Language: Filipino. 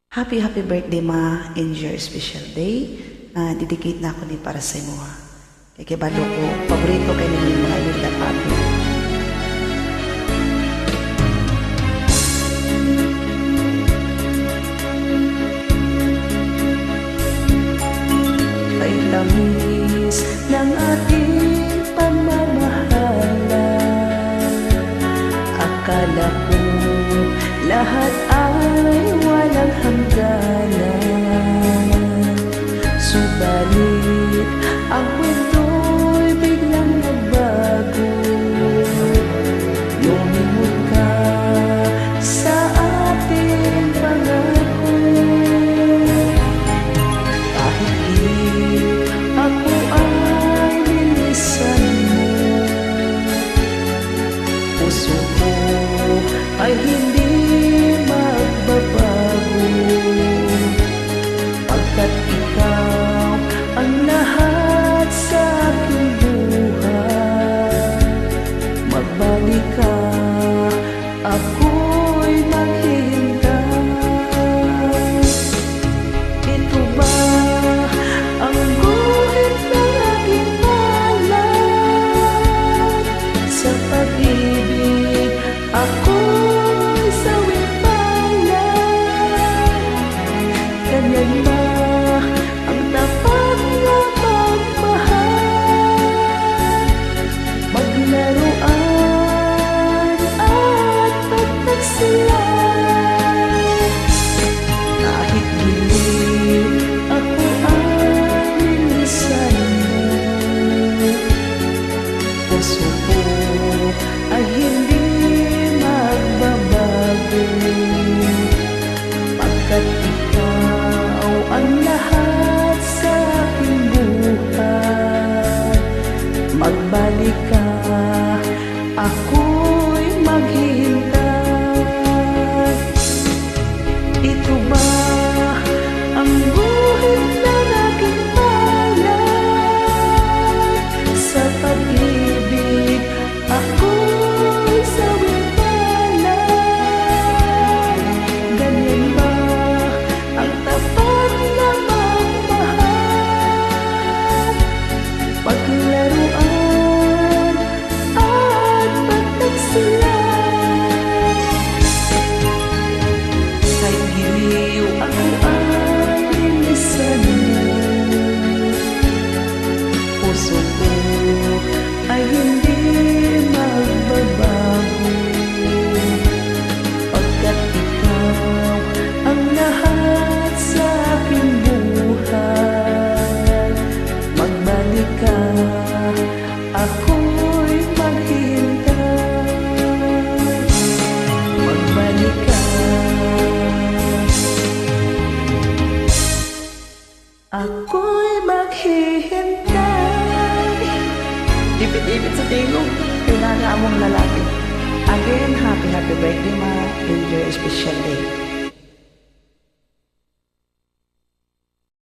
Happy birthday ma, enjoy your special day. Dedicate na ako ni para sa imo ha. Kay kibalo ko, paborito kay ninyo yung mga iluda papi. Kay langis ng ating pamamahalan, akala ko lahat ay walang hangganan. Subalit ang kwento'y biglang nagbago. Lumimot ka sa ating pangako. Kahit di ako ay lilisan mo, puso ko ay hindi magbabago. Pagkat ikaw ang lahat sa aking buhay, magbalik ka, ako'y maghihintay. Ito ba ang guhit ng aking palad? Sa pag-ibig ako'y sawing palad. Ganyan ba ang tapat na pagmahal? Maglaruan at pagtagsilan. Kahit giliw ako ay lilisan mo, puso ko ay hindi magbabago. Pagkat ikaw ang lahat sa aking buhay, magbalik ka, ako'y maghihintay. Ito ba ang guhit ng aking palad? Sa pag-ibig ako'y sawing palad. Ganyan ba ang tapat na pagmahal? Paglaruan at pagtagsilan. Kahit giliw ako ay lilisan mo, puso ko ay hindi magbabago. Pagkat ikaw ang lahat sa aking buhay, magbalik ka, ako'y maghihintay. Magbalik ka, ako'y maghihintay. Ipit-ipit sa tingog, kailangan mong lalaki. Again, happy birthday ma, enjoy your special day.